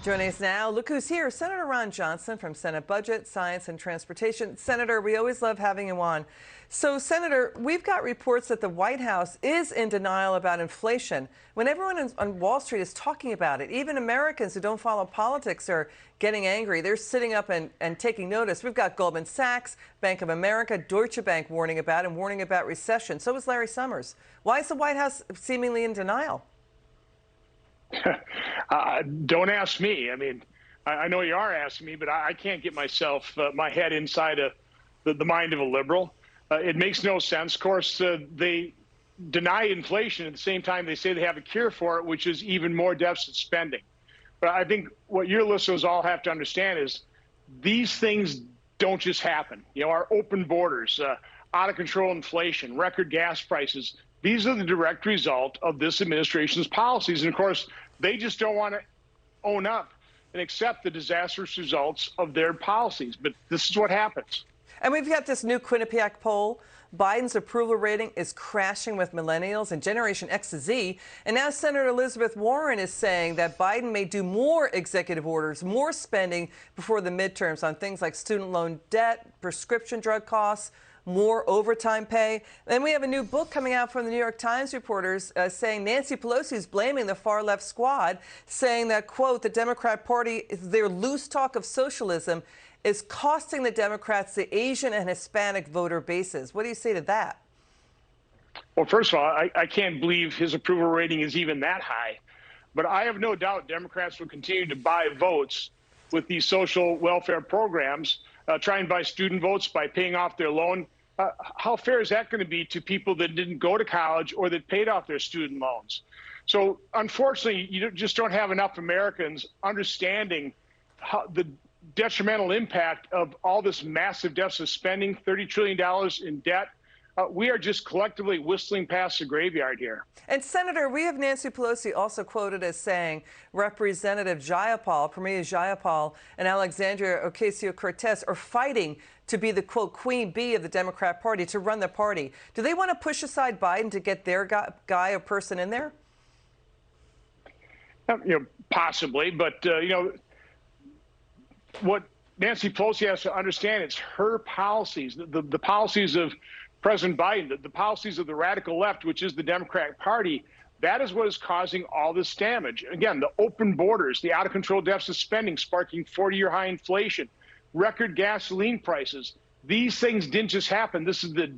Joining us now, look who's here, Senator Ron Johnson from Senate Budget, Science and Transportation. Senator, we always love having you on. So, Senator, we've got reports that the White House is in denial about inflation when everyone on Wall Street is talking about it. Even Americans who don't follow politics are getting angry. They're sitting up and taking notice. We've got Goldman Sachs, Bank of America, Deutsche Bank warning about recession. So is Larry Summers. Why is the White House seemingly in denial? Don't ask me. I mean, I know you are asking me, but I can't get my head inside the mind of a liberal. It makes no sense. Of course, they deny inflation at the same time they say they have a cure for it, which is even more deficit spending. But I think what your listeners all have to understand is these things don't just happen. You know, our open borders, out of control inflation, record gas prices, these are the direct result of this administration's policies. And of course, they just don't want to own up and accept the disastrous results of their policies. But this is what happens. And we've got this new Quinnipiac poll. Biden's approval rating is crashing with millennials and Generation X to Z. And now Senator Elizabeth Warren is saying that Biden may do more executive orders, more spending before the midterms on things like student loan debt, prescription drug costs, more overtime pay. Then we have a new book coming out from the New York Times reporters saying Nancy Pelosi is blaming the far left squad, saying that, quote, the Democrat Party, their loose talk of socialism is costing the Democrats the Asian and Hispanic voter bases. What do you say to that? Well, first of all, I can't believe his approval rating is even that high. But I have no doubt Democrats will continue to buy votes with these social welfare programs, try and buy student votes by paying off their loan. How fair is that going to be to people that didn't go to college or that paid off their student loans? So unfortunately, you just don't have enough Americans understanding the detrimental impact of all this massive deficit spending, $30 trillion in debt. We are just collectively whistling past the graveyard here. And Senator, we have Nancy Pelosi also quoted as saying Representative Jayapal, Premier Jayapal, and Alexandria Ocasio-Cortez are fighting to be the, quote, queen bee of the Democrat Party, to run the party. Do they want to push aside Biden to get their guy or person in there? Possibly, but, what Nancy Pelosi has to understand, it's her policies, the policies of President Biden, the policies of the radical left, which is the Democratic Party. That is what is causing all this damage. Again, the open borders, the out-of-control deficit spending sparking 40-year high inflation, record gasoline prices. These things didn't just happen. This is the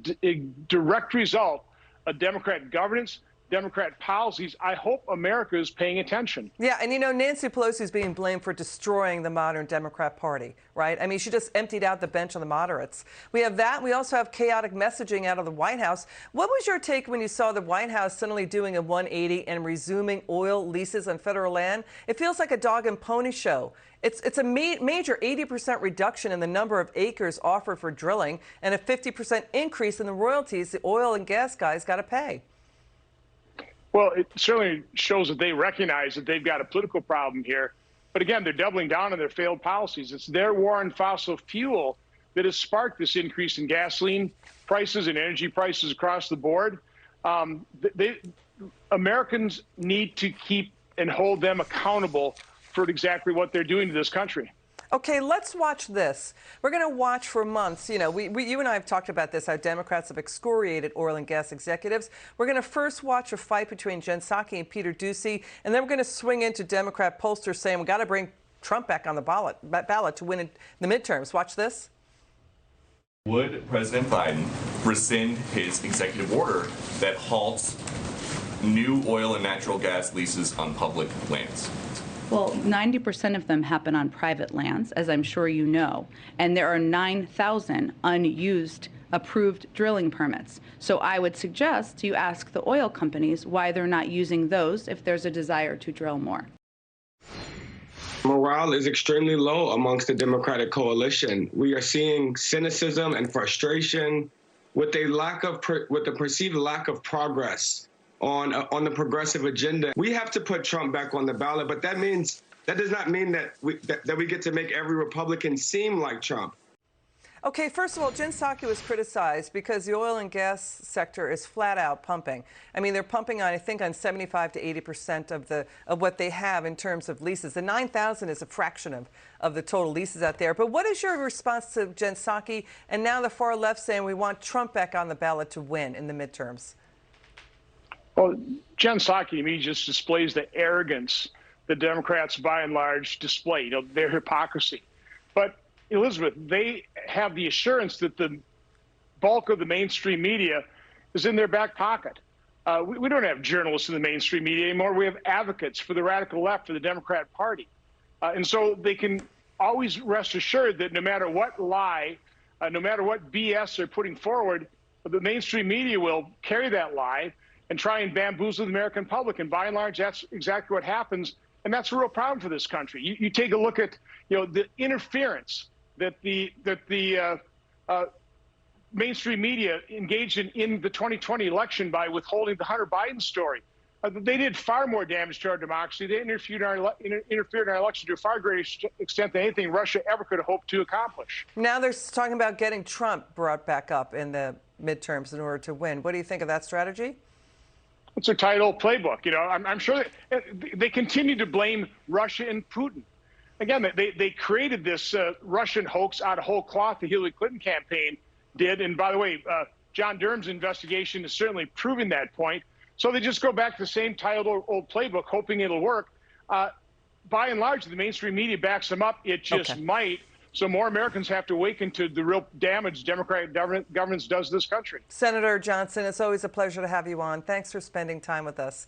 direct result of Democrat governance, Democrat policies. I hope America is paying attention. Yeah, and Nancy Pelosi is being blamed for destroying the modern Democrat Party, right? I mean, she just emptied out the bench on the moderates. We have that. We also have chaotic messaging out of the White House. What was your take when you saw the White House suddenly doing a 180 and resuming oil leases on federal land? It feels like a dog and pony show. It's a major 80% reduction in the number of acres offered for drilling and a 50% increase in the royalties the oil and gas guys got to pay. Well, it certainly shows that they recognize that they've got a political problem here. But again, they're doubling down on their failed policies. It's their war on fossil fuel that has sparked this increase in gasoline prices and energy prices across the board. Americans need to keep and hold them accountable for exactly what they're doing to this country. Okay, let's watch this. We're going to watch for months. You and I have talked about this, how Democrats have excoriated oil and gas executives. We're going to first watch a fight between Jen Psaki and Peter Doocy, and then we're going to swing into Democrat pollsters saying we got to bring Trump back on the ballot to win in the midterms. Watch this. Would President Biden rescind his executive order that halts new oil and natural gas leases on public lands? Well, 90% of them happen on private lands, as I'm sure you know, and there are 9,000 unused approved drilling permits. So I would suggest you ask the oil companies why they're not using those if there's a desire to drill more. Morale is extremely low amongst the Democratic coalition. We are seeing cynicism and frustration with the perceived lack of progress on the progressive agenda. We have to put Trump back on the ballot, but that does not mean that we get to make every Republican seem like Trump. Okay, first of all, Jen Psaki was criticized because the oil and gas sector is flat out pumping. I mean, they're pumping on, I think, on 75 to 80% of what they have in terms of leases. The 9,000 is a fraction of the total leases out there. But what is your response to Jen Psaki and now the far left saying we want Trump back on the ballot to win in the midterms? Well, Jen Psaki to me just displays the arrogance the Democrats, by and large, display. You know, their hypocrisy. But Elizabeth, they have the assurance that the bulk of the mainstream media is in their back pocket. We don't have journalists in the mainstream media anymore. We have advocates for the radical left, for the Democrat Party. And so they can always rest assured that no matter what lie, no matter what BS they're putting forward, the mainstream media will carry that lie and try and bamboozle the American public. And by and large, that's exactly what happens. And that's a real problem for this country. You take a look at, the interference that the mainstream media engaged in the 2020 election by withholding the Hunter Biden story. They did far more damage to our democracy. They interfered in our election to a far greater extent than anything Russia ever could have hoped to accomplish. Now they're talking about getting Trump brought back up in the midterms in order to win. What do you think of that strategy? It's their title playbook. I'm sure they continue to blame Russia and Putin. Again, they created this Russian hoax out of whole cloth. The Hillary Clinton campaign did. And by the way, John Durham's investigation is certainly proving that point. So they just go back to the same titled old playbook, hoping it'll work. By and large, the mainstream media backs them up. It just might. So more Americans have to awaken to the real damage Democratic governance does to this country. Senator Johnson, it's always a pleasure to have you on. Thanks for spending time with us.